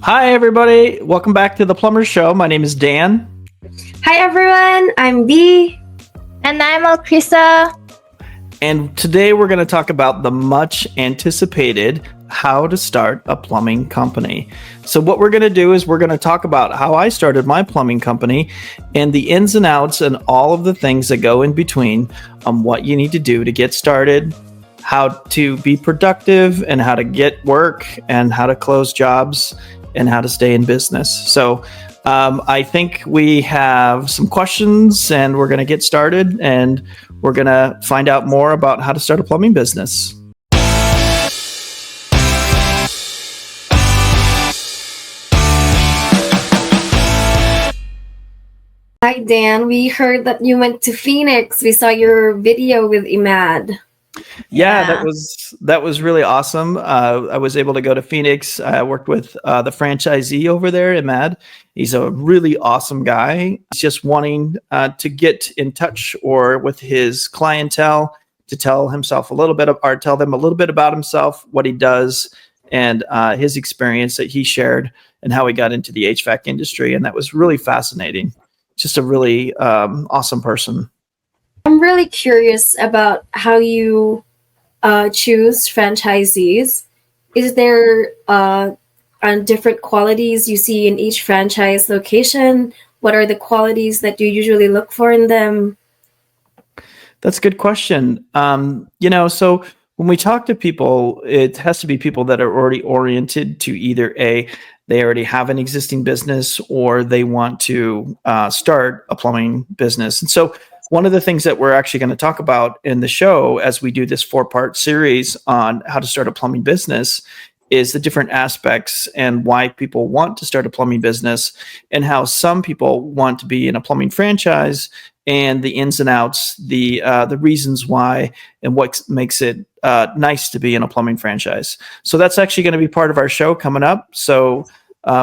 Hi, everybody. Welcome back to the Plumber Show. My name is Dan. Hi everyone, I'm Bea. And I'm Alkrissa. And today we're going to talk about the much anticipated how to start a plumbing company. So, what we're going to do is we're going to talk about how I started my plumbing company and the ins and outs and all of the things that go in between on what you need to do to get started, how to be productive, and how to get work, and how to close jobs, and how to stay in business. So, I think we have some questions and we're going to get started and we're going to find out more about how to start a plumbing business. Hi Dan, we heard that you went to Phoenix. We saw your video with Imad. Yeah, that was really awesome. I was able to go to Phoenix. I worked with the franchisee over there, Imad. He's a really awesome guy. He's just wanting to get in touch or with his clientele to tell himself a little bit of, or tell them a little bit about himself, what he does, and his experience that he shared and how he got into the HVAC industry. And that was really fascinating. Just a really awesome person. I'm really curious about how you choose franchisees. Is there different qualities you see in each franchise location? What are the qualities that you usually look for in them? That's a good question. So when we talk to people, it has to be people that are already oriented to either they already have an existing business or they want to start a plumbing business. And so one of the things that we're actually going to talk about in the show as we do this 4-part series on how to start a plumbing business is the different aspects and why people want to start a plumbing business and how some people want to be in a plumbing franchise and the ins and outs, the reasons why and what makes it nice to be in a plumbing franchise. So that's actually going to be part of our show coming up. So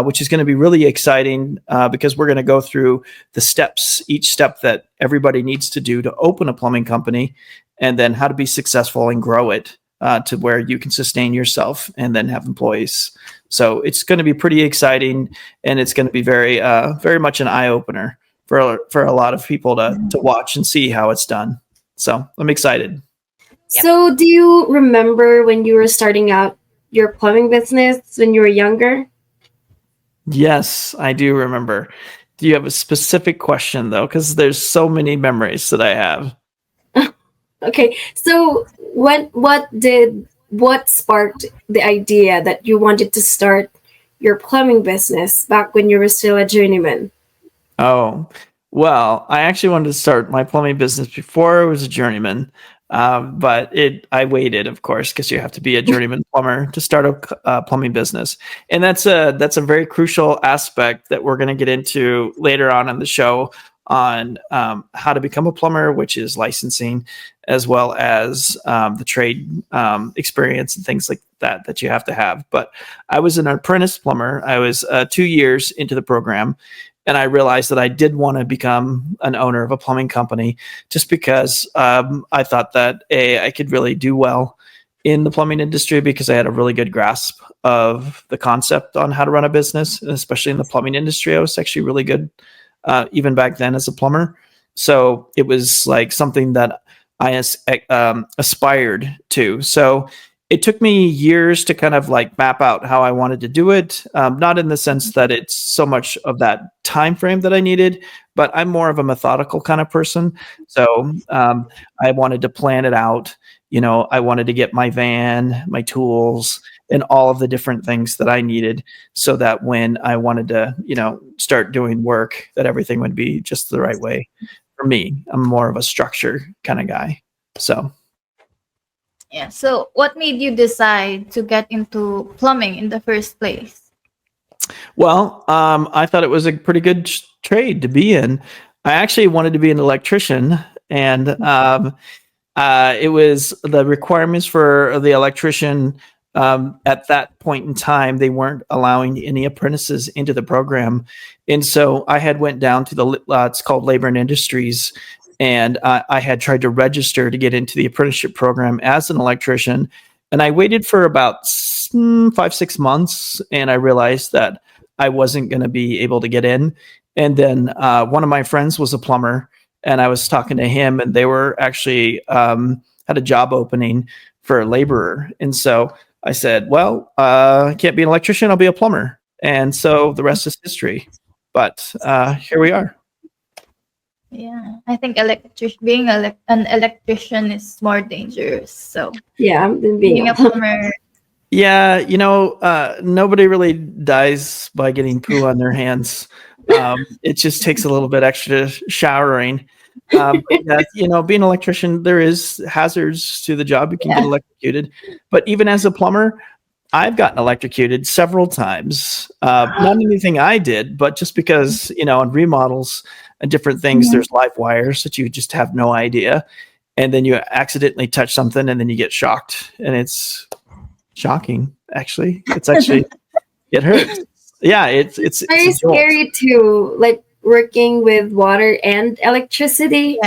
which is going to be really exciting because we're going to go through the steps, each step that everybody needs to do to open a plumbing company, and then how to be successful and grow it to where you can sustain yourself and then have employees. So it's going to be pretty exciting, and it's going to be very, very much an eye opener for a lot of people to watch and see how it's done. So I'm excited. So do you remember when you were starting out your plumbing business when you were younger? Yes, I do remember. Do you have a specific question though? Because there's so many memories that I have. Okay, so what sparked the idea that you wanted to start your plumbing business back when you were still a journeyman? Oh, well, I actually wanted to start my plumbing business before I was a journeyman. But I waited, of course, because you have to be a journeyman plumber to start a plumbing business. And that's a very crucial aspect that we're going to get into later on in the show on how to become a plumber, which is licensing, as well as the trade experience and things like that you have to have. But I was an apprentice plumber. I was 2 years into the program. And I realized that I did want to become an owner of a plumbing company just because I thought that I could really do well in the plumbing industry because I had a really good grasp of the concept on how to run a business, especially in the plumbing industry. I was actually really good even back then as a plumber. So it was like something that I aspired to. So it took me years to kind of like map out how I wanted to do it. Not in the sense that it's so much of that time frame that I needed, but I'm more of a methodical kind of person. So I wanted to plan it out. I wanted to get my van, my tools, and all of the different things that I needed so that when I wanted to, start doing work, that everything would be just the right way for me. I'm more of a structure kind of guy. So. Yeah. So, what made you decide to get into plumbing in the first place? Well, I thought it was a pretty good trade to be in. I actually wanted to be an electrician, and it was the requirements for the electrician at that point in time. They weren't allowing any apprentices into the program, and so I had went down to it's called Labor and Industries, and I had tried to register to get into the apprenticeship program as an electrician, And I waited for about 5, 6 months, and I realized that I wasn't going to be able to get in. And then one of my friends was a plumber, and I was talking to him, and they were actually had a job opening for a laborer. And so I said, well, I can't be an electrician, I'll be a plumber. And so the rest is history. But here we are. Yeah, I think being an electrician is more dangerous. So Yeah, I'm being being a plumber, Yeah, nobody really dies by getting poo on their hands. It just takes a little bit extra showering. But yeah, being an electrician, there is hazards to the job. You can get electrocuted. But even as a plumber, I've gotten electrocuted several times. Not anything I did, but just because, on remodels and different things, there's live wires that you just have no idea. And then you accidentally touch something and then you get shocked. And it's shocking, actually. It hurts. Yeah, it's very scary too, like working with water and electricity.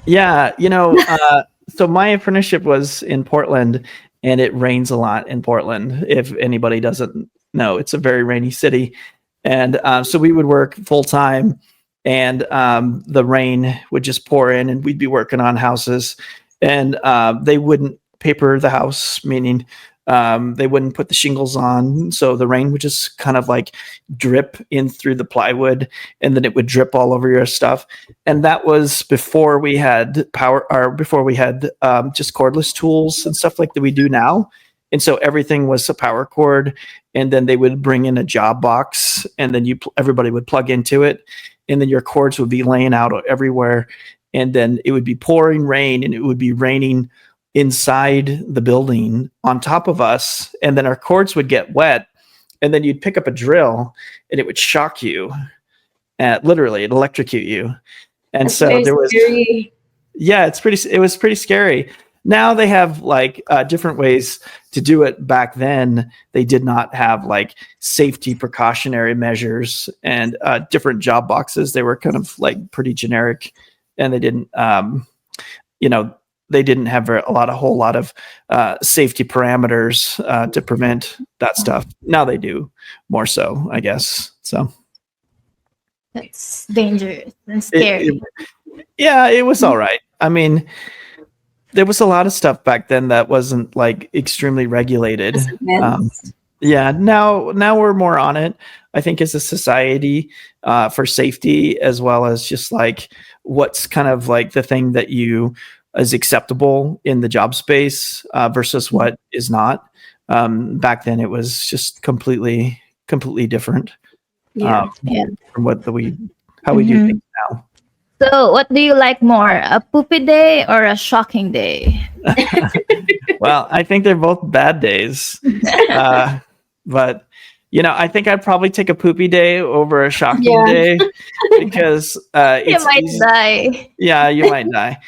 yeah. So my apprenticeship was in Portland, and it rains a lot in Portland. If anybody doesn't know, it's a very rainy city. And so we would work full time, and the rain would just pour in, and we'd be working on houses, and they wouldn't paper the house, meaning they wouldn't put the shingles on. So the rain would just kind of like drip in through the plywood, and then it would drip all over your stuff. And that was before we had power, or before we had just cordless tools and stuff like that we do now. And so everything was a power cord, and then they would bring in a job box, and then everybody would plug into it, and then your cords would be laying out everywhere. And then it would be pouring rain, and it would be raining inside the building on top of us, and then our cords would get wet, and then you'd pick up a drill and it would shock you, and literally it'd electrocute you. And That's so there was scary. Yeah, it was pretty scary. Now they have like different ways to do it. Back then they did not have like safety precautionary measures and different job boxes. They were kind of like pretty generic, and they didn't they didn't have a whole lot of safety parameters to prevent that stuff. Now they do more so, I guess. So That's dangerous and scary. It was all right. I mean, there was a lot of stuff back then that wasn't like extremely regulated. Now we're more on it, I think, as a society for safety, as well as just like what's kind of like the thing that is acceptable in the job space versus what is not. Back then it was just completely different from how we do things now. So what do you like more, a poopy day or a shocking day? Well, I think they're both bad days. But I think I'd probably take a poopy day over a shocking day, because You might die. Yeah, you might die.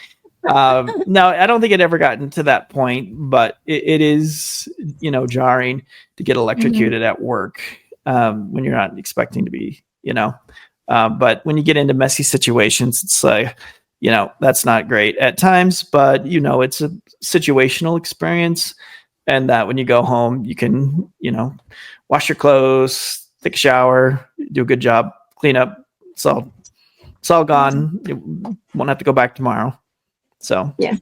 No, I don't think it ever gotten to that point, but it is, jarring to get electrocuted at work when you're not expecting to be, but when you get into messy situations, it's like, that's not great at times, but it's a situational experience, and that when you go home, you can, wash your clothes, take a shower, do a good job, clean up. It's all gone. You won't have to go back tomorrow. So yeah.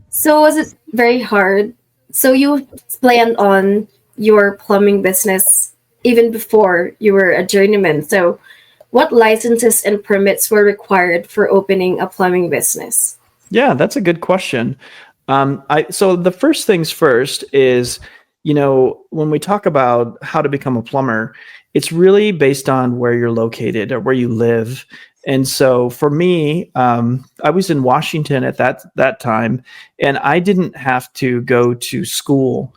So was it very hard? So you planned on your plumbing business even before you were a journeyman. So what licenses and permits were required for opening a plumbing business? Yeah, that's a good question. So the first things first is, when we talk about how to become a plumber, it's really based on where you're located or where you live. And so for me, I was in Washington at that time, and I didn't have to go to school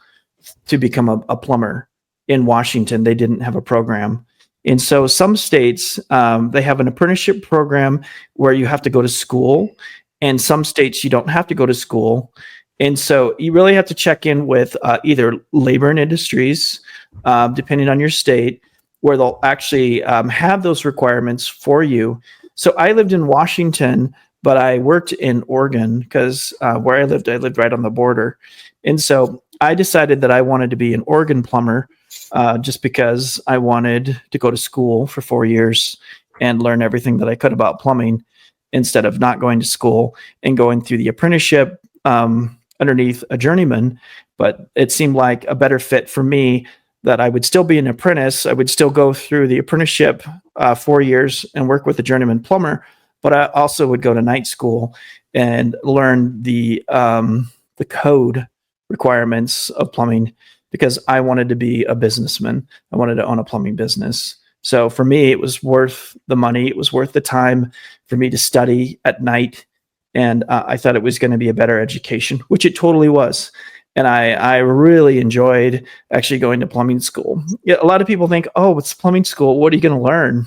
to become a plumber. In Washington, they didn't have a program. And so some states, they have an apprenticeship program where you have to go to school, and some states you don't have to go to school. And so you really have to check in with either labor and industries, depending on your state, where they'll actually have those requirements for you. So I lived in Washington, but I worked in Oregon because where I lived right on the border. And so I decided that I wanted to be an Oregon plumber just because I wanted to go to school for 4 years and learn everything that I could about plumbing instead of not going to school and going through the apprenticeship underneath a journeyman. But it seemed like a better fit for me that I would still be an apprentice. I would still go through the apprenticeship 4 years and work with a journeyman plumber, but I also would go to night school and learn the code requirements of plumbing because I wanted to be a businessman. I wanted to own a plumbing business. So for me, it was worth the money. It was worth the time for me to study at night. And I thought it was going to be a better education, which it totally was. And I really enjoyed actually going to plumbing school. Yeah, a lot of people think, oh, it's plumbing school. What are you going to learn?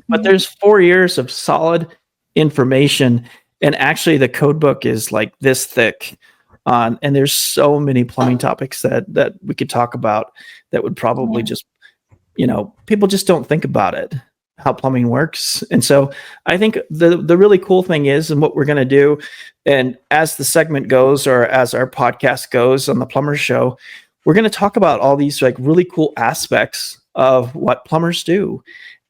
But there's 4 years of solid information. And actually the code book is like this thick. And there's so many plumbing topics that we could talk about that would probably just, people just don't think about it, how plumbing works. And so I think the really cool thing is, and what we're going to do, and as the segment goes, or as our podcast goes on the Plumber Show, we're going to talk about all these like really cool aspects of what plumbers do.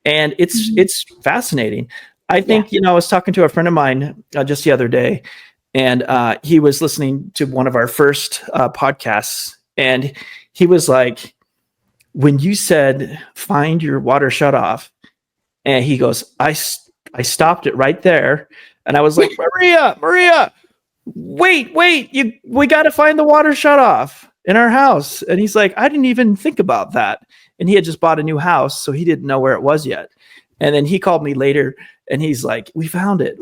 And it's fascinating. I think, I was talking to a friend of mine just the other day, and he was listening to one of our first podcasts, and he was like, when you said, find your water shut off, and he goes, I stopped it right there. And I was like, Maria, wait, we got to find the water shut off in our house. And he's like, I didn't even think about that. And he had just bought a new house, so he didn't know where it was yet. And then he called me later and he's like, we found it.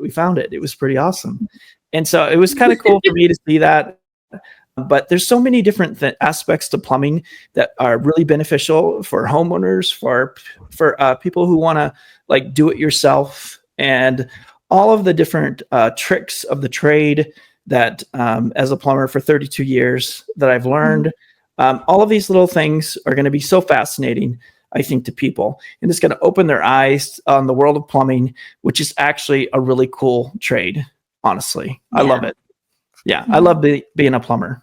It was pretty awesome. And so it was kind of cool for me to see that. But there's so many different aspects to plumbing that are really beneficial for homeowners, for people who want to like do it yourself, and all of the different tricks of the trade that as a plumber for 32 years that I've learned. All of these little things are going to be so fascinating, I think, to people. And it's going to open their eyes on the world of plumbing, which is actually a really cool trade. Honestly, I love it. Yeah, I love being a plumber.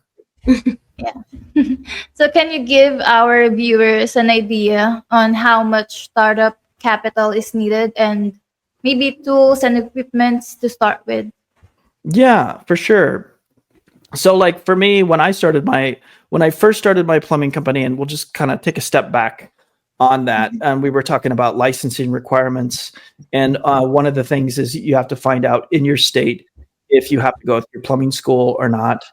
So can you give our viewers an idea on how much startup capital is needed and maybe tools and equipments to start with? Yeah, for sure. So like for me, when I first started my plumbing company, and we'll just kind of take a step back on that, and we were talking about licensing requirements. And one of the things is you have to find out in your state if you have to go through plumbing school or not.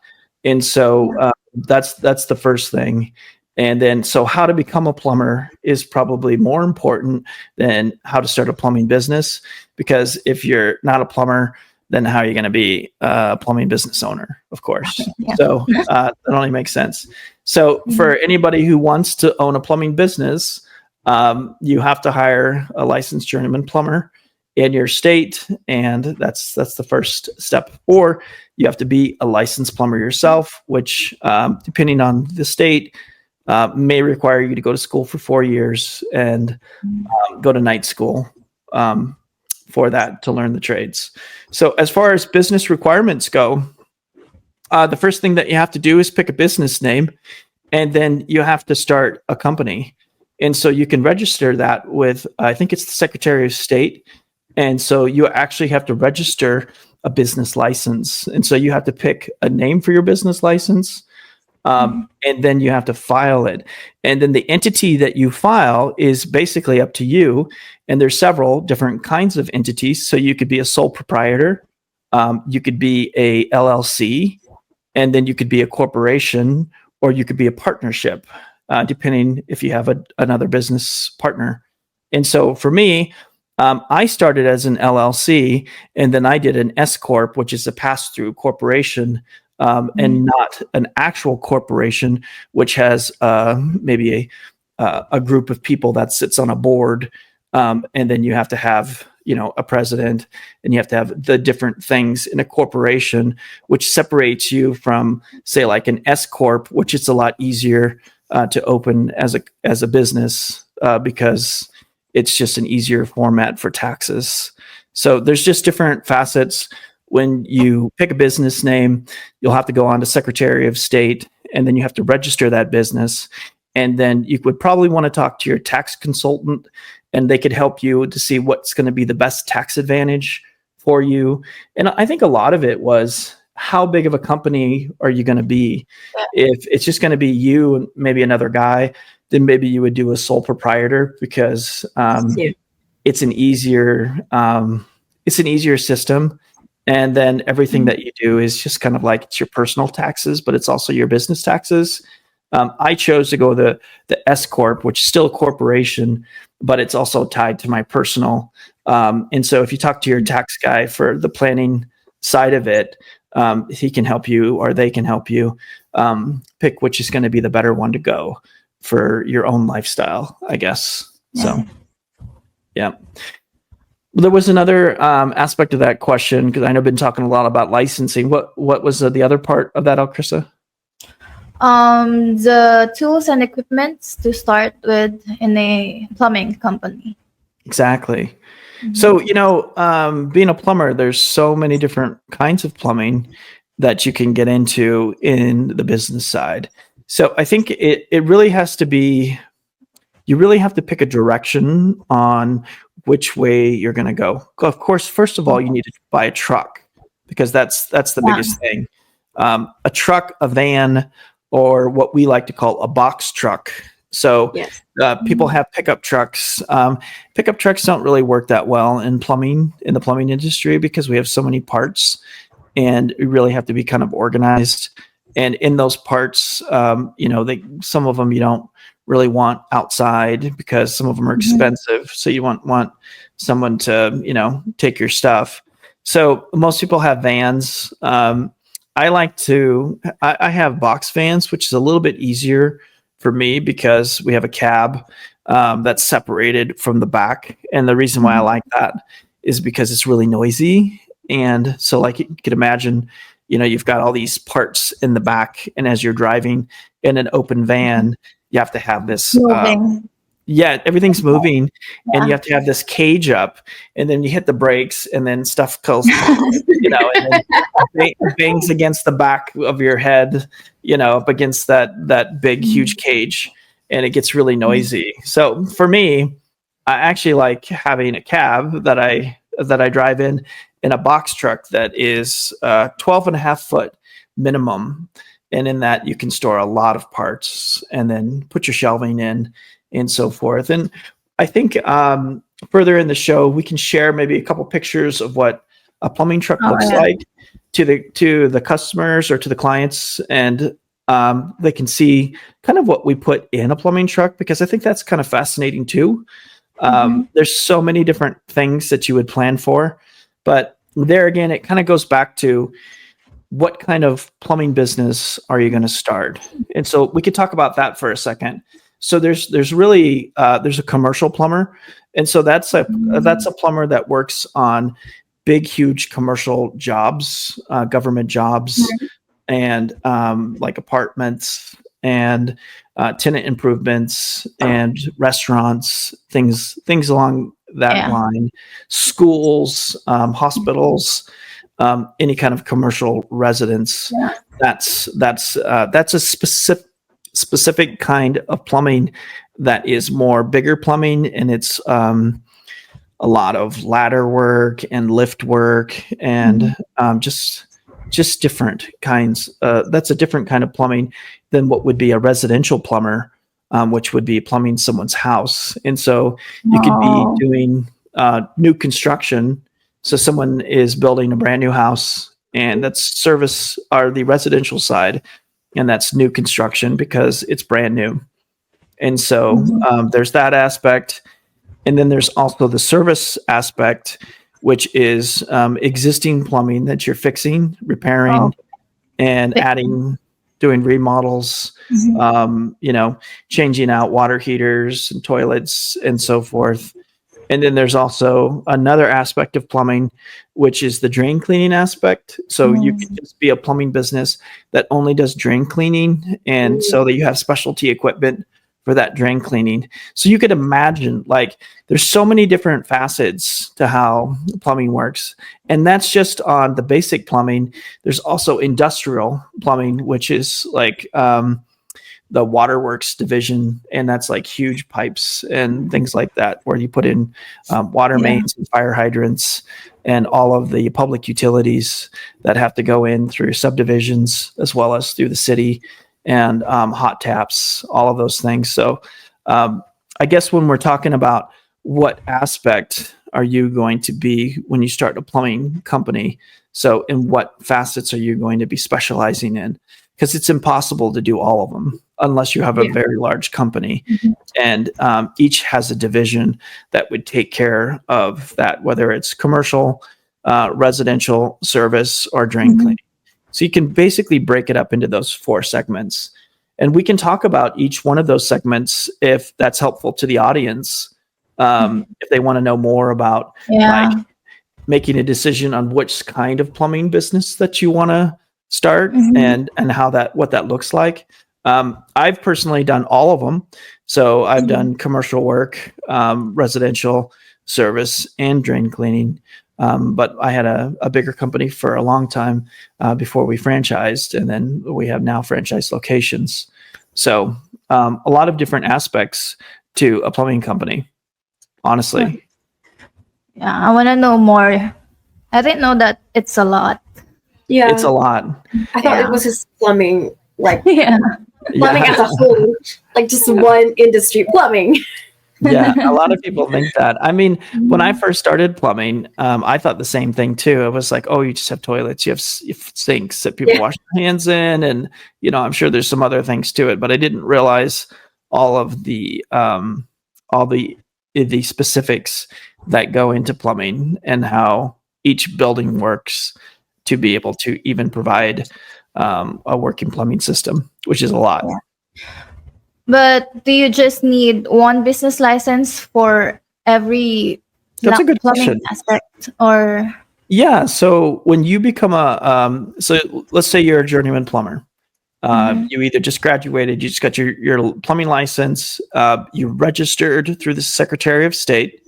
And so that's the first thing. And then, so how to become a plumber is probably more important than how to start a plumbing business, because if you're not a plumber, then how are you going to be a plumbing business owner, of course? So that only makes sense. So for anybody who wants to own a plumbing business, you have to hire a licensed journeyman plumber in your state, and that's the first step. Or you have to be a licensed plumber yourself, which depending on the state may require you to go to school for 4 years and go to night school for that to learn the trades. So as far as business requirements go, the first thing that you have to do is pick a business name, and then you have to start a company. And so you can register that with, I think it's the Secretary of State. And so you actually have to register a business license. And so you have to pick a name for your business license. And then you have to file it. And then the entity that you file is basically up to you. And there's several different kinds of entities. So you could be a sole proprietor. You could be a LLC, and then you could be a corporation, or you could be a partnership, depending if you have another business partner. And so for me, I started as an LLC, and then I did an S Corp, which is a pass-through corporation, and not an actual corporation, which has maybe a group of people that sits on a board, and then you have to have a president, and you have to have the different things in a corporation, which separates you from, say, like an S Corp, which is a lot easier to open as a business because it's just an easier format for taxes. So there's just different facets. When you pick a business name, you'll have to go on to Secretary of State, and then you have to register that business. And then you would probably want to talk to your tax consultant, and they could help you to see what's going to be the best tax advantage for you. And I think a lot of it was, how big of a company are you going to be? If it's just going to be you and maybe another guy, then maybe you would do a sole proprietor, because it's an easier system. And then everything that you do is just kind of like, it's your personal taxes, but it's also your business taxes. I chose to go the S corp, which is still a corporation, but it's also tied to my personal. And so if you talk to your tax guy for the planning side of it, he can help you, or they can help you pick which is going to be the better one to go for your own lifestyle, I guess. So, yeah. There was another aspect of that question, because I know I've been talking a lot about licensing. What was the other part of that, Alkrissa? The tools and equipments to start with in a plumbing company. Exactly. So, being a plumber, there's so many different kinds of plumbing that you can get into in the business side. So I think it really has to be, you really have to pick a direction on which way you're going to go. Of course, first of all, you need to buy a truck, because that's the biggest thing. A truck, a van, or what we like to call a box truck. So people have pickup trucks. Pickup trucks don't really work that well in the plumbing industry, because we have so many parts, and we really have to be kind of organized. And in those parts, some of them you don't really want outside, because some of them are expensive. So you want someone to, take your stuff. So most people have vans. I have box vans, which is a little bit easier for me, because we have a cab that's separated from the back. And the reason why I like that is because it's really noisy. And so, like, you could imagine, you've got all these parts in the back, and as you're driving in an open van, you have to have this everything's moving, and you have to have this cage up, and then you hit the brakes, and then stuff goes and then bangs against the back of your head, up against that big huge cage, and it gets really noisy. So for me, I actually like having a cab that I drive in a box truck that is 12 and a half foot minimum. And in that, you can store a lot of parts, and then put your shelving in, and so forth. And I think further in the show, we can share maybe a couple pictures of what a plumbing truck looks like to the customers or to the clients, and they can see kind of what we put in a plumbing truck, because I think that's kind of fascinating too. There's so many different things that you would plan for, but there again, it kind of goes back to, what kind of plumbing business are you going to start? And so we could talk about that for a second. So there's really there's a commercial plumber, and so that's a plumber that works on big, huge commercial jobs, government jobs, and like apartments and tenant improvements and restaurants, things along that line, schools, hospitals. Any kind of commercial residence. That's a specific kind of plumbing that is more bigger plumbing, and it's a lot of ladder work and lift work, and just different kinds. That's a different kind of plumbing than what would be a residential plumber, which would be plumbing someone's house. And so you could be doing new construction. So someone is building a brand new house, and that's service are the residential side, and that's new construction because it's brand new. And so there's that aspect. And then there's also the service aspect, which is existing plumbing that you're fixing, repairing, and adding, doing remodels, changing out water heaters and toilets and so forth. And then there's also another aspect of plumbing, which is the drain cleaning aspect. So you can just be a plumbing business that only does drain cleaning. And so that you have specialty equipment for that drain cleaning. So you could imagine, like, there's so many different facets to how plumbing works. And that's just on the basic plumbing. There's also industrial plumbing, which is like the waterworks division. And that's like huge pipes and things like that, where you put in water mains and fire hydrants and all of the public utilities that have to go in through subdivisions as well as through the city, and hot taps, all of those things. So I guess when we're talking about what aspect are you going to be when you start a plumbing company, so in what facets are you going to be specializing in? Because it's impossible to do all of them unless you have a very large company. And each has a division that would take care of that, whether it's commercial, residential, service, or drain cleaning. So you can basically break it up into those 4 segments. And we can talk about each one of those segments if that's helpful to the audience. If they want to know more about like making a decision on which kind of plumbing business that you want to start and how what that looks like. I've personally done all of them. So I've done commercial work, residential, service, and drain cleaning. But I had a bigger company for a long time before we franchised, and then we have now franchise locations. So a lot of different aspects to a plumbing company, honestly. Yeah, I want to know more. I didn't know that it's a lot. Yeah, It's a lot. I thought it was just plumbing, like Yeah. plumbing as a whole, like just one industry, plumbing. Yeah, a lot of people think that. I mean, when I first started plumbing, I thought the same thing too. It was like, oh, you just have toilets, you have sinks that people wash their hands in, and I'm sure there's some other things to it, but I didn't realize all of the specifics that go into plumbing and how each building works to be able to even provide a working plumbing system, which is a lot. But do you just need one business license for every That's a good plumbing question. aspect, or? Yeah. So when you become so let's say you're a journeyman plumber. You either just graduated, you just got your plumbing license, you registered through the Secretary of State,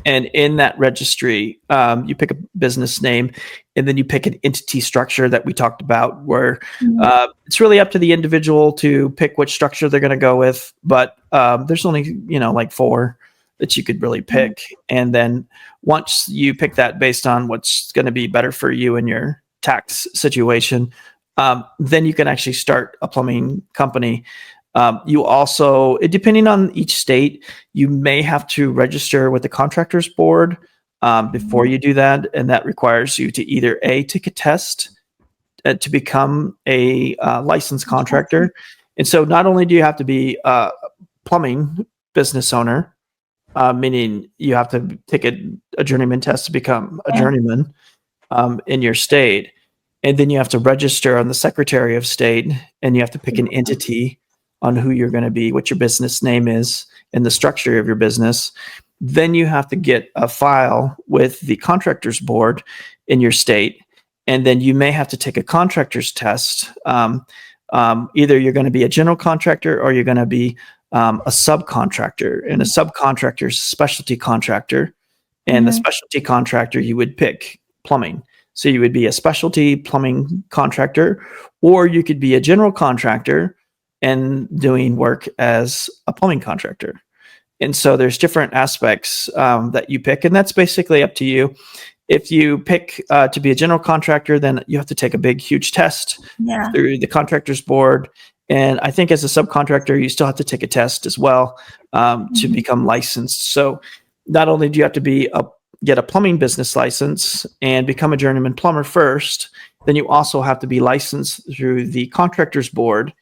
and in that registry, you pick a business name, and then you pick an entity structure that we talked about, where it's really up to the individual to pick which structure they're going to go with. But there's only like 4 that you could really pick, and then once you pick that based on what's going to be better for you and your tax situation, then you can actually start a plumbing company. You also, depending on each state, you may have to register with the Contractors Board before you do that, and that requires you to either take a test to become a licensed contractor. And so not only do you have to be a plumbing business owner, meaning you have to take a journeyman test to become a journeyman in your state, and then you have to register on the Secretary of State, and you have to pick an entity on who you're going to be, what your business name is, and the structure of your business. Then you have to get a file with the Contractors Board in your state, and then you may have to take a contractor's test. Either you're going to be a general contractor or you're going to be a subcontractor, and a subcontractor is a specialty contractor, and the specialty contractor, you would pick plumbing. So you would be a specialty plumbing contractor, or you could be a general contractor and doing work as a plumbing contractor. And so there's different aspects that you pick, and that's basically up to you. If you pick to be a general contractor, then you have to take a big, huge test through the Contractors Board. And I think as a subcontractor, you still have to take a test as well to become licensed. So not only do you have to get a plumbing business license and become a journeyman plumber first, then you also have to be licensed through the Contractors Board.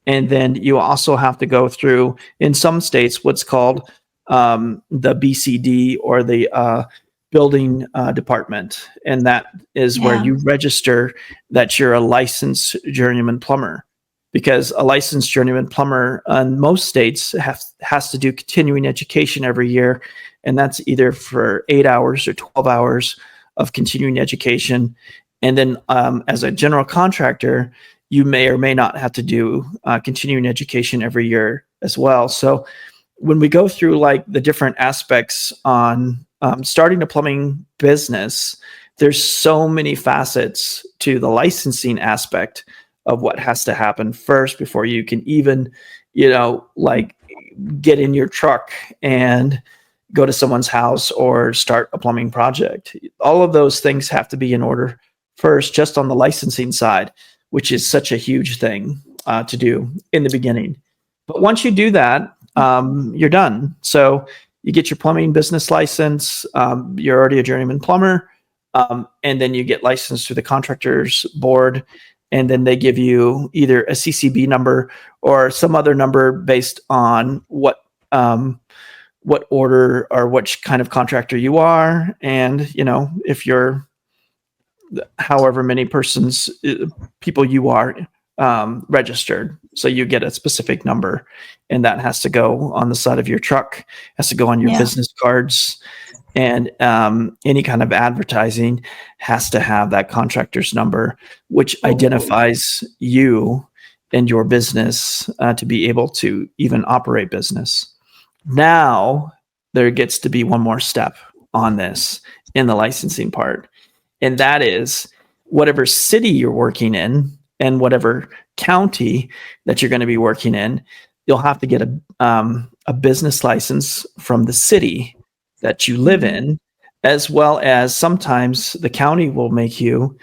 And then you also have to go through, in some states, what's called the BCD, or the building department. And that is where you register that you're a licensed journeyman plumber. Because a licensed journeyman plumber in most states has to do continuing education every year. And that's either for 8 hours or 12 hours of continuing education. And then as a general contractor, you may or may not have to do continuing education every year as well. So when we go through like the different aspects on starting a plumbing business, there's so many facets to the licensing aspect of what has to happen first before you can even, like get in your truck and go to someone's house or start a plumbing project. All of those things have to be in order first, just on the licensing side, which is such a huge thing to do in the beginning. But once you do that, you're done. So you get your plumbing business license. You're already a journeyman plumber. And then you get licensed through the contractors board. And then they give you either a CCB number or some other number based on what order or which kind of contractor you are. And, if you're however many people you are registered. So you get a specific number, and that has to go on the side of your truck, has to go on your business cards, and any kind of advertising has to have that contractor's number, which identifies you and your business to be able to even operate business. Now there gets to be one more step on this in the licensing part, and that is whatever city you're working in and whatever county that you're going to be working in, you'll have to get a business license from the city that you live in, as well as sometimes the county will make you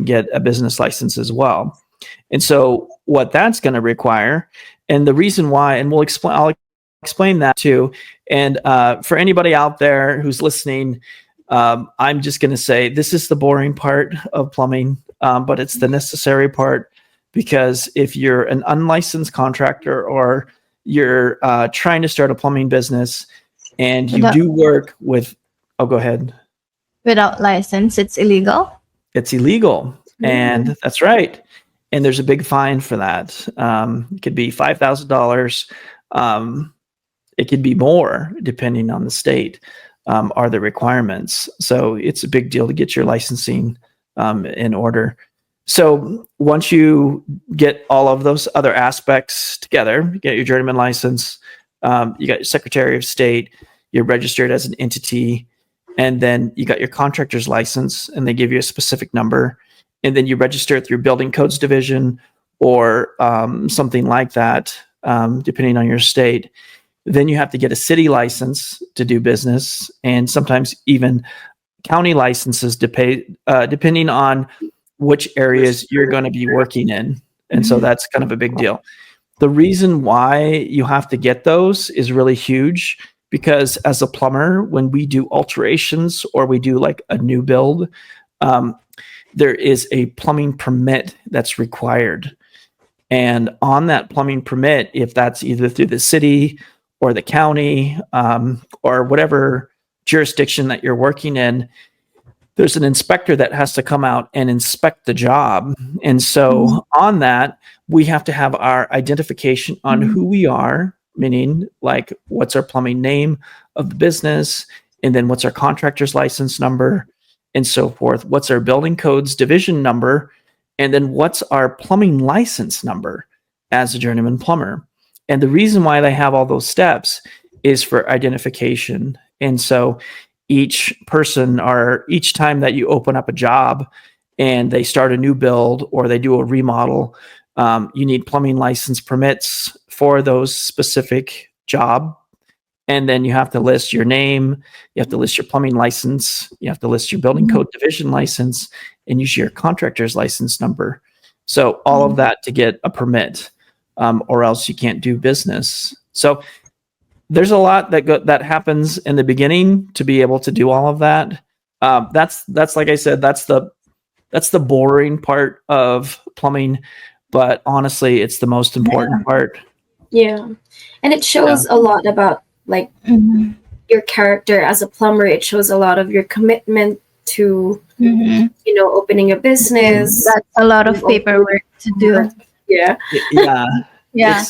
get a business license as well. And so what that's going to require, and the reason why, and I'll explain that too. And for anybody out there who's listening, I'm just going to say this is the boring part of plumbing, but it's the necessary part, because if you're an unlicensed contractor or you're trying to start a plumbing business and you do work with, go ahead. Without license, it's illegal? It's illegal. And that's right. And there's a big fine for that. It could be $5,000. It could be more depending on the state, are the requirements. So it's a big deal to get your licensing in order. So once you get all of those other aspects together, you get your journeyman license, you got your Secretary of State, you're registered as an entity, and then you got your contractor's license, and they give you a specific number, and then you register it through Building Codes Division or something like that, depending on your state. Then you have to get a city license to do business, and sometimes even county licenses depending on which areas you're going to be working in. And so that's kind of a big deal. The reason why you have to get those is really huge, because as a plumber, when we do alterations or we do like a new build, there is a plumbing permit that's required. And on that plumbing permit, if that's either through the city or the county or whatever jurisdiction that you're working in, there's an inspector that has to come out and inspect the job. And so on that, we have to have our identification on who we are, meaning like what's our plumbing name of the business, and then what's our contractor's license number, and so forth. What's our Building Codes Division number, and then what's our plumbing license number as a journeyman plumber. And the reason why they have all those steps is for identification. And so each person, or each time that you open up a job and they start a new build or they do a remodel, you need plumbing license permits for those specific job. And then you have to list your name, you have to list your plumbing license, you have to list your Building Code Division license, and use your contractor's license number. So all of that to get a permit, or else you can't do business. So there's a lot that happens in the beginning to be able to do all of that. That's like I said, that's the boring part of plumbing, but honestly, it's the most important part. Yeah. And it shows a lot about like your character as a plumber. It shows a lot of your commitment to, opening a business. That's a lot of paperwork to do. Yeah. Yeah.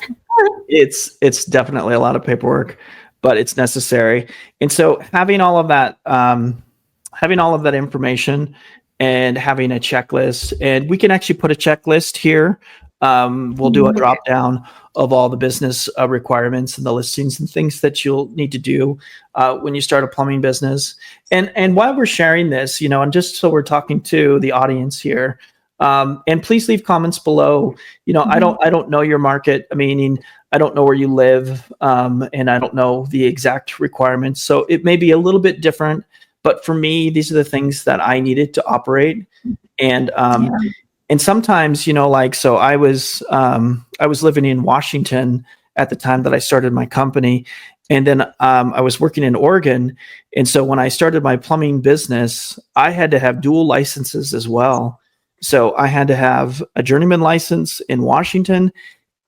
It's definitely a lot of paperwork, but it's necessary. And so having all of that information and having a checklist, and we can actually put a checklist here We'll do a drop down of all the business requirements and the listings and things that you'll need to do when you start a plumbing business. And while we're sharing this, and just so we're talking to the audience here, and please leave comments below. I don't know your market. Meaning, I don't know where you live, and I don't know the exact requirements. So it may be a little bit different. But for me, these are the things that I needed to operate. And and sometimes, so I was living in Washington at the time that I started my company, and then I was working in Oregon. And so when I started my plumbing business, I had to have dual licenses as well. So I had to have a journeyman license in Washington,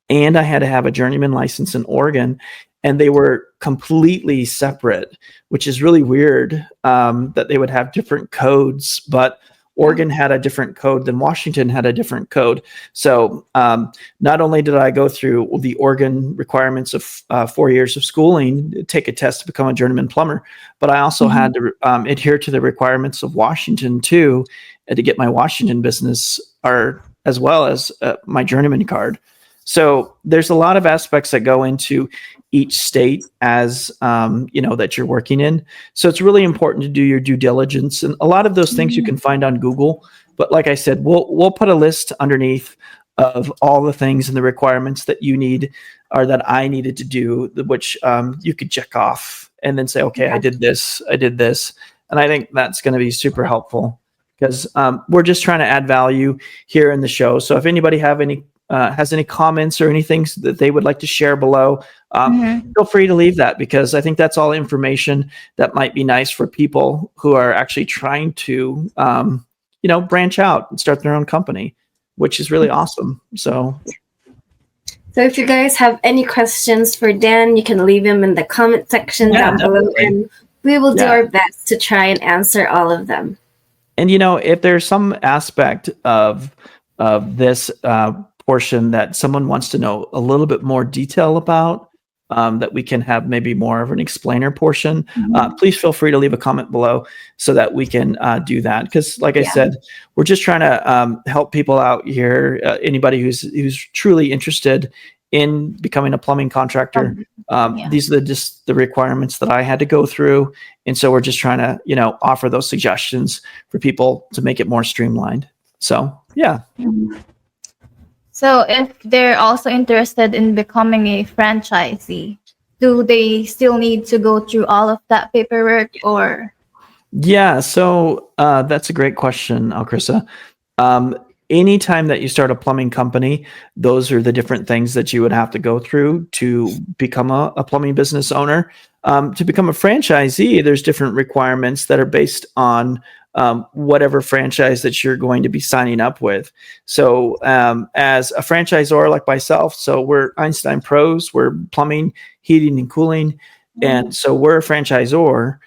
and I had to have a journeyman license in Oregon, and they were completely separate, which is really weird that they would have different codes, but Oregon had a different code than Washington had a different code. So not only did I go through the Oregon requirements of 4 years of schooling, take a test to become a journeyman plumber, but I also had to adhere to the requirements of Washington too, to get my Washington business, or as well as my journeyman card. So there's a lot of aspects that go into each state as that you're working in. So it's really important to do your due diligence, and a lot of those things you can find on Google. But like I said, we'll put a list underneath of all the things and the requirements that you need, or that I needed to do, which you could check off and then say, okay, I did this, and I think that's going to be super helpful, because we're just trying to add value here in the show. So if anybody has any comments or anything that they would like to share below, feel free to leave that, because I think that's all information that might be nice for people who are actually trying to, branch out and start their own company, which is really awesome. So if you guys have any questions for Dan, you can leave them in the comment section down below, and we will do our best to try and answer all of them. And, if there's some aspect of this portion that someone wants to know a little bit more detail about, that we can have maybe more of an explainer portion, please feel free to leave a comment below so that we can do that. Because like I said, we're just trying to help people out here. Anybody who's truly interested in becoming a plumbing contractor. These are just the requirements that I had to go through. And so we're just trying to, offer those suggestions for people to make it more streamlined. So, yeah. So if they're also interested in becoming a franchisee, do they still need to go through all of that paperwork, or? Yeah, so that's a great question, Alkrissa. Anytime that you start a plumbing company, those are the different things that you would have to go through to become a plumbing business owner. To become a franchisee, there's different requirements that are based on whatever franchise that you're going to be signing up with. So as a franchisor like myself, so we're Einstein Pros, we're plumbing, heating, and cooling. And so we're a franchisor.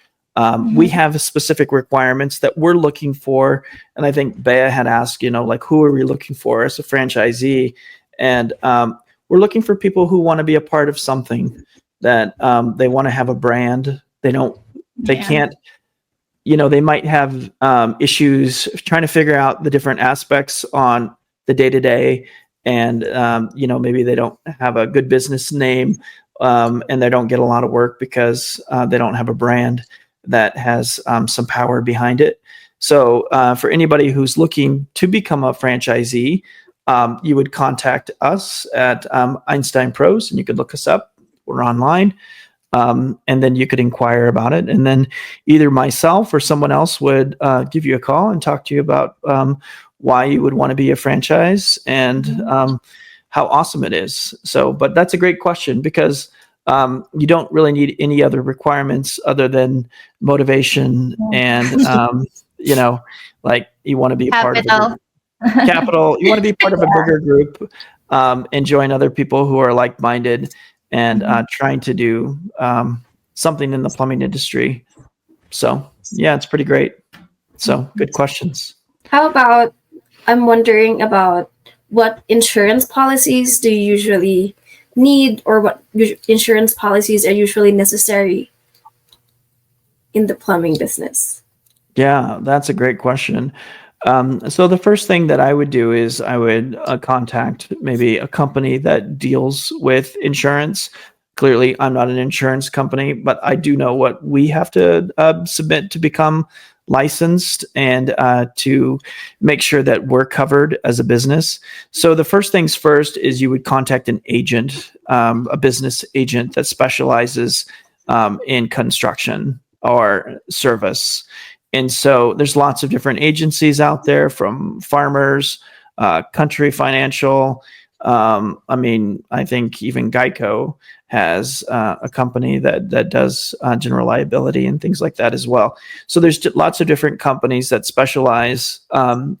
We have specific requirements that we're looking for. And I think Bea had asked, who are we looking for as a franchisee? And we're looking for people who want to be a part of something, that they want to have a brand. They can't, they might have issues trying to figure out the different aspects on the day-to-day. And, maybe they don't have a good business name, and they don't get a lot of work because they don't have a brand that has some power behind it. So for anybody who's looking to become a franchisee, you would contact us at Einstein Pros, and you could look us up. We're online. And then you could inquire about it. And then either myself or someone else would give you a call and talk to you about why you would want to be a franchise and how awesome it is. So, but that's a great question, because you don't really need any other requirements other than motivation and, like you want to be a part of capital. You want to be part of a bigger group, and join other people who are like-minded and trying to do something in the plumbing industry. So, yeah, it's pretty great. So, good questions. How about, I'm wondering about what insurance policies do you usually need, or what insurance policies are usually necessary in the plumbing business? Yeah, that's a great question. So the first thing that I would do is I would contact maybe a company that deals with insurance. Clearly, I'm not an insurance company, but I do know what we have to submit to become licensed and to make sure that we're covered as a business. So the first things first is you would contact an agent, a business agent that specializes in construction or service. And so there's lots of different agencies out there, from Farmers, Country Financial. I think even Geico has a company that does general liability and things like that as well. So there's lots of different companies that specialize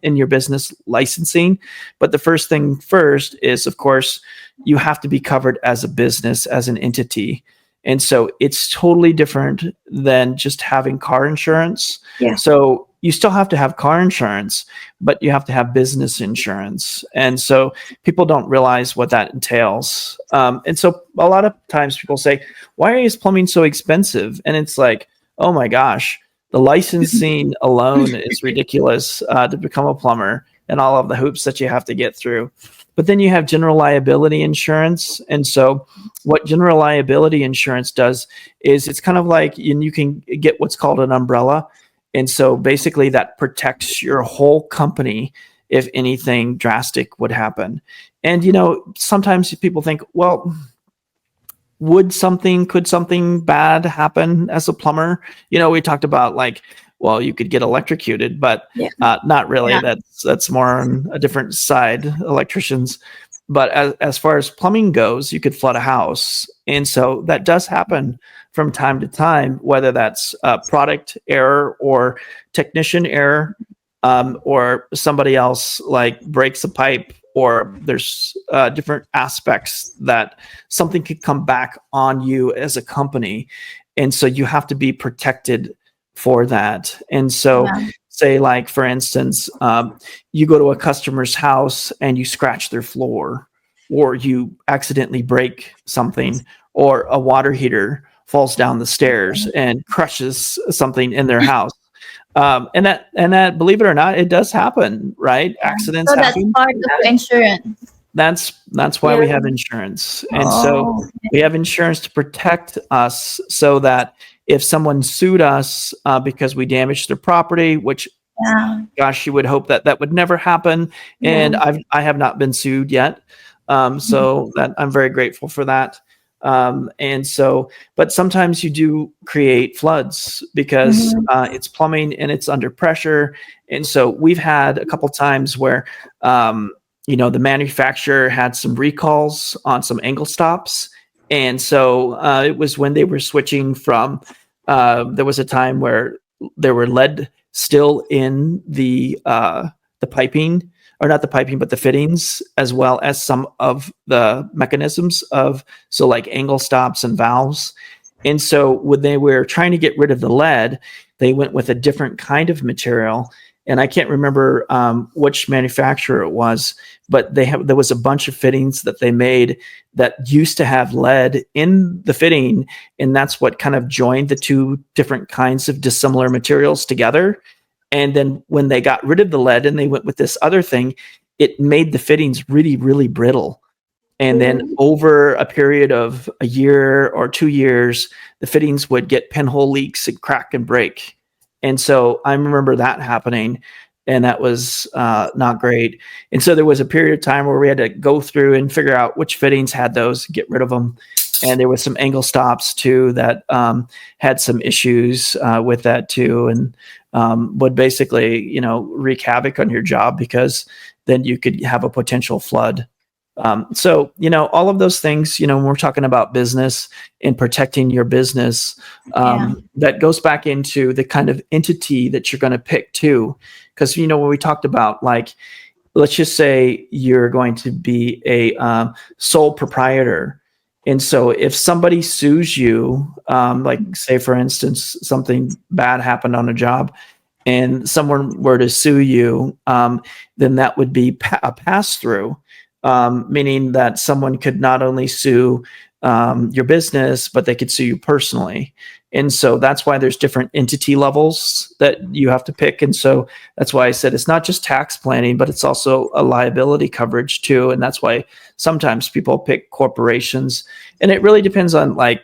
in your business licensing. But the first thing first is, of course, you have to be covered as a business, as an entity. And so it's totally different than just having car insurance. Yeah. So you still have to have car insurance, but you have to have business insurance. And so people don't realize what that entails. And so a lot of times people say, why is plumbing so expensive? And it's like, oh my gosh, the licensing alone is ridiculous to become a plumber, and all of the hoops that you have to get through. But then you have general liability insurance. And so what general liability insurance does is it's kind of like, and you can get what's called an umbrella. And so basically that protects your whole company if anything drastic would happen. And, sometimes people think, well, could something bad happen as a plumber? We talked about like, well, you could get electrocuted, but not really. Yeah. That's more on a different side, electricians. But as far as plumbing goes, you could flood a house. And so that does happen from time to time, whether that's product error or technician error, or somebody else like breaks a pipe, or there's different aspects that something could come back on you as a company. And so you have to be protected for that. And so say like, for instance, you go to a customer's house and you scratch their floor, or you accidentally break something, or a water heater falls down the stairs and crushes something in their house. And that, believe it or not, it does happen, right? Accidents So that's happen. part of the insurance. That's why we have insurance. And so we have insurance to protect us, so that if someone sued us because we damaged their property, which, gosh, you would hope that would never happen. And I have not been sued yet. So that I'm very grateful for that. And so, but sometimes you do create floods because it's plumbing and it's under pressure. And so we've had a couple times where, the manufacturer had some recalls on some angle stops. And so it was when they were switching from, there was a time where there were lead still in the piping, or not the piping, but the fittings, as well as some of the mechanisms so like angle stops and valves. And so when they were trying to get rid of the lead, they went with a different kind of material. And I can't remember which manufacturer it was, but there was a bunch of fittings that they made that used to have lead in the fitting. And that's what kind of joined the two different kinds of dissimilar materials together. And then when they got rid of the lead and they went with this other thing, it made the fittings really, really brittle. And then over a period of a year or 2 years, the fittings would get pinhole leaks and crack and break. And so I remember that happening, and that was not great. And so there was a period of time where we had to go through and figure out which fittings had those, get rid of them. And there was some angle stops too that had some issues with that too, and would basically, wreak havoc on your job, because then you could have a potential flood. So, all of those things, when we're talking about business and protecting your business, that goes back into the kind of entity that you're going to pick too. Because, when we talked about, like, let's just say you're going to be a sole proprietor. And so if somebody sues you, like say, for instance, something bad happened on a job and someone were to sue you, then that would be a pass through. Meaning that someone could not only sue your business, but they could sue you personally. And so that's why there's different entity levels that you have to pick. And so that's why I said it's not just tax planning, but it's also a liability coverage too. And that's why sometimes people pick corporations. And it really depends on like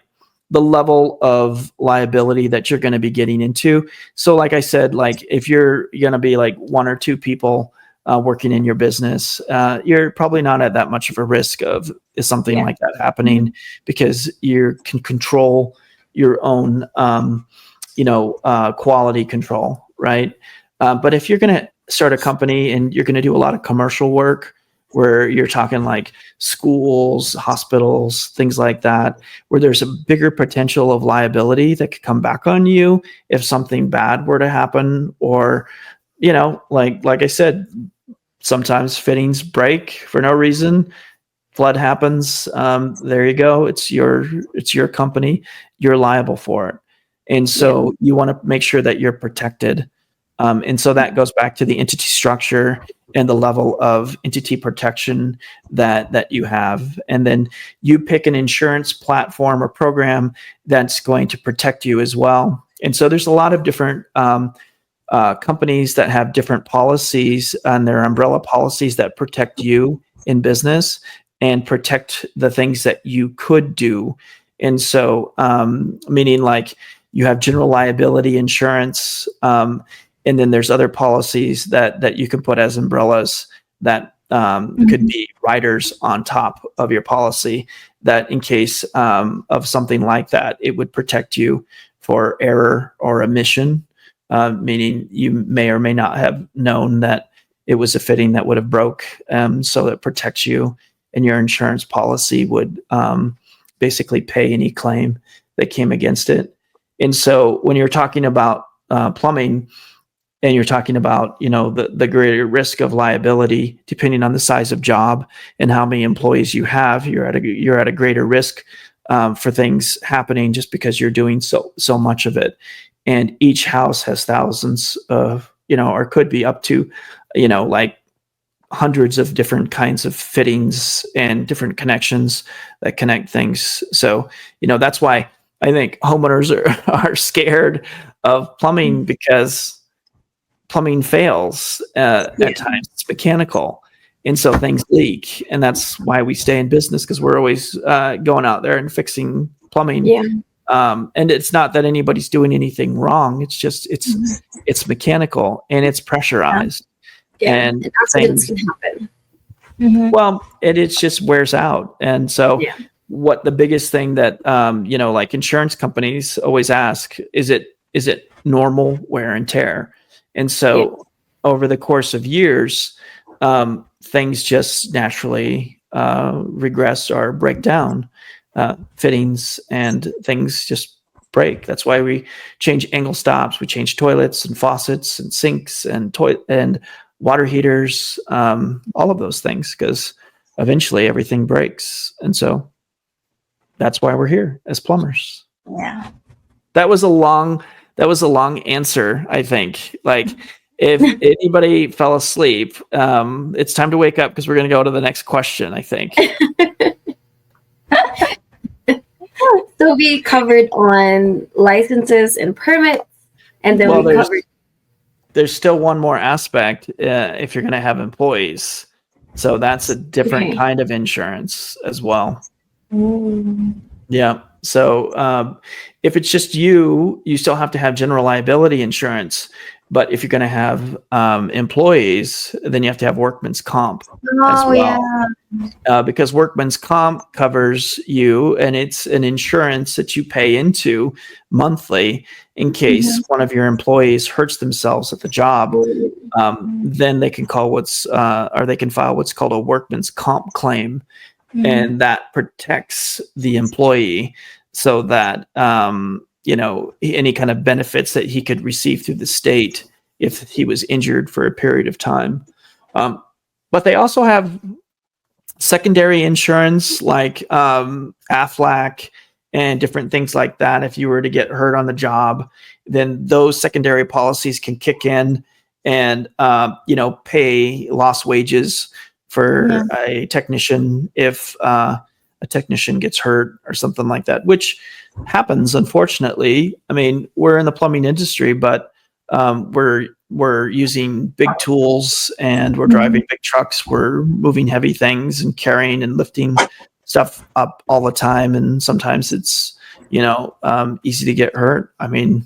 the level of liability that you're going to be getting into. So like I said, like if you're going to be like one or two people working in your business, you're probably not at that much of a risk of something like that happening, because you can control your own, quality control, right? But if you're going to start a company and you're going to do a lot of commercial work, where you're talking like schools, hospitals, things like that, where there's a bigger potential of liability that could come back on you if something bad were to happen, or, like I said, sometimes fittings break for no reason. Flood happens. There you go. It's your company. You're liable for it. And so you want to make sure that you're protected. And so that goes back to the entity structure and the level of entity protection that you have. And then you pick an insurance platform or program that's going to protect you as well. And so there's a lot of different companies that have different policies and their umbrella policies that protect you in business and protect the things that you could do. And so, meaning like you have general liability insurance, and then there's other policies that you can put as umbrellas that could be riders on top of your policy, that in case of something like that, it would protect you for error or omission, meaning you may or may not have known that it was a fitting that would have broke. So it protects you, and your insurance policy would basically pay any claim that came against it. And so when you're talking about plumbing, and you're talking about, the greater risk of liability, depending on the size of job and how many employees you have, you're at a greater risk for things happening just because you're doing so much of it. And each house has thousands of, or could be up to, like hundreds of different kinds of fittings and different connections that connect things. So, that's why I think homeowners are scared of plumbing, because plumbing fails at times. It's mechanical, and so things leak, and that's why we stay in business, because we're always going out there and fixing plumbing. And it's not that anybody's doing anything wrong. It's just it's mechanical and it's pressurized, and accidents can happen. Well, it just wears out. And so what the biggest thing that like insurance companies always ask is it normal wear and tear? And so over the course of years, things just naturally regress or break down. Fittings and things just break. That's why we change angle stops, we change toilets and faucets and sinks and water heaters, all of those things, because eventually everything breaks. And so that's why we're here as plumbers. Yeah. That was a long answer, I think. Like, if anybody fell asleep, it's time to wake up, because we're going to go to the next question, I think. So we covered on licenses and permits, and then we covered. There's still one more aspect if you're going to have employees. So that's a different kind of insurance as well. Yeah. So if it's just you still have to have general liability insurance. But if you're going to have employees, then you have to have workman's comp as well. Because workman's comp covers you, and it's an insurance that you pay into monthly in case one of your employees hurts themselves at the job. Then they can file what's called a workman's comp claim, and that protects the employee so that any kind of benefits that he could receive through the state if he was injured for a period of time. But they also have secondary insurance like AFLAC and different things like that. If you were to get hurt on the job, then those secondary policies can kick in and pay lost wages for a technician if a a technician gets hurt or something like that, which happens, unfortunately. I mean, we're in the plumbing industry, but we're using big tools and we're driving big trucks. We're moving heavy things and carrying and lifting stuff up all the time. And sometimes it's, easy to get hurt. I mean,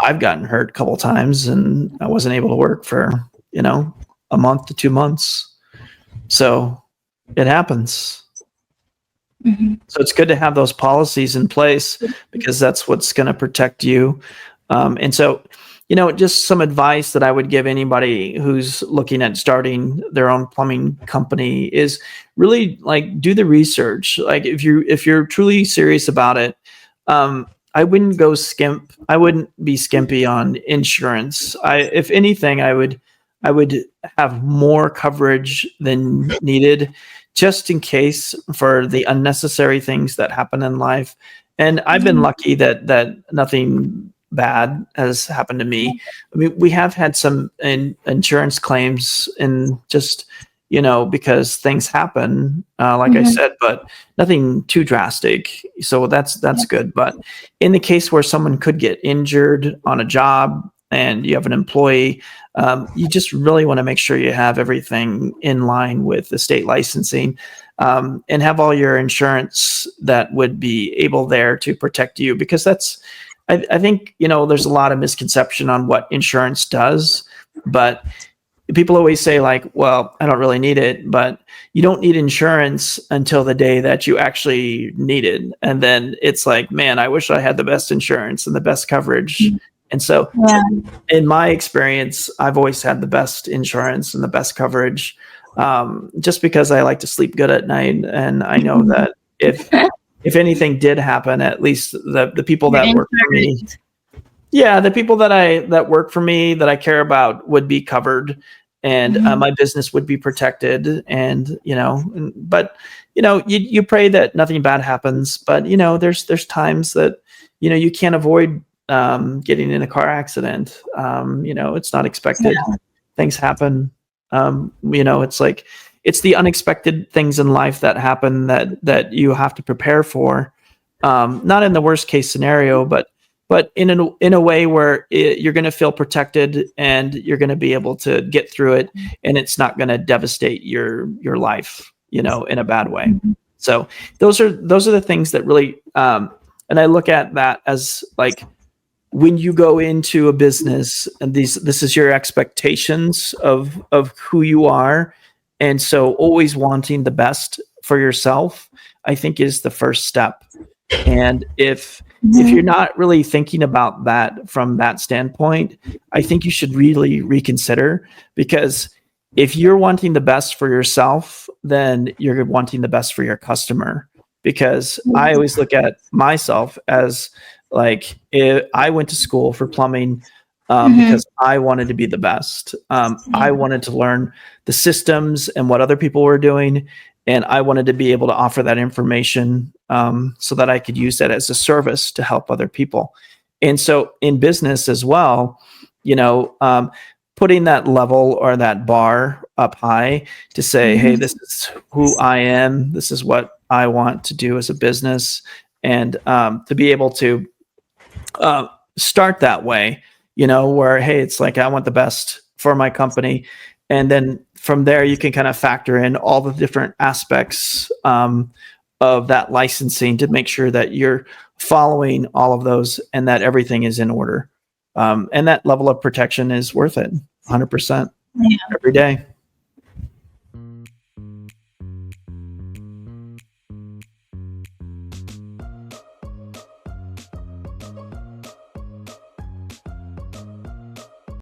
I've gotten hurt a couple times and I wasn't able to work for, a month to 2 months. So it happens. So it's good to have those policies in place because that's what's going to protect you. And so, just some advice that I would give anybody who's looking at starting their own plumbing company is really like do the research. Like if you're truly serious about it, I wouldn't go skimp. I wouldn't be skimpy on insurance. If anything, I would have more coverage than needed, just in case for the unnecessary things that happen in life. And I've been lucky that nothing bad has happened to me. I mean, we have had some insurance claims and just, because things happen, like I said, but nothing too drastic. So that's good. But in the case where someone could get injured on a job and you have an employee, you just really want to make sure you have everything in line with the state licensing, and have all your insurance that would be able there to protect you, because I think, there's a lot of misconception on what insurance does, but people always say like, well, I don't really need it, but you don't need insurance until the day that you actually need it. And then it's like, man, I wish I had the best insurance and the best coverage. And so in my experience, I've always had the best insurance and the best coverage, just because I like to sleep good at night. And I know that if anything did happen, at least the people that work for me, the people that work for me that I care about would be covered, and my business would be protected. And but you pray that nothing bad happens. But there's times that you can't avoid getting in a car accident. It's not expected. Things happen. It's like it's the unexpected things in life that happen that you have to prepare for. Not in the worst case scenario, but in a way where you're going to feel protected and you're going to be able to get through it, and it's not going to devastate your life, in a bad way. So those are the things that really, and I look at that as like, when you go into a business and this is your expectations of who you are. And so always wanting the best for yourself, I think, is the first step. And if you're not really thinking about that from that standpoint, I think you should really reconsider, because if you're wanting the best for yourself, then you're wanting the best for your customer. Because I always look at myself as like, I went to school for plumbing because I wanted to be the best. I wanted to learn the systems and what other people were doing. And I wanted to be able to offer that information so that I could use that as a service to help other people. And so in business as well, putting that level or that bar up high to say, hey, this is who I am. This is what I want to do as a business. And to be able to start that way, where, hey, it's like, I want the best for my company. And then from there, you can kind of factor in all the different aspects of that licensing to make sure that you're following all of those and that everything is in order. And that level of protection is worth it 100% every day.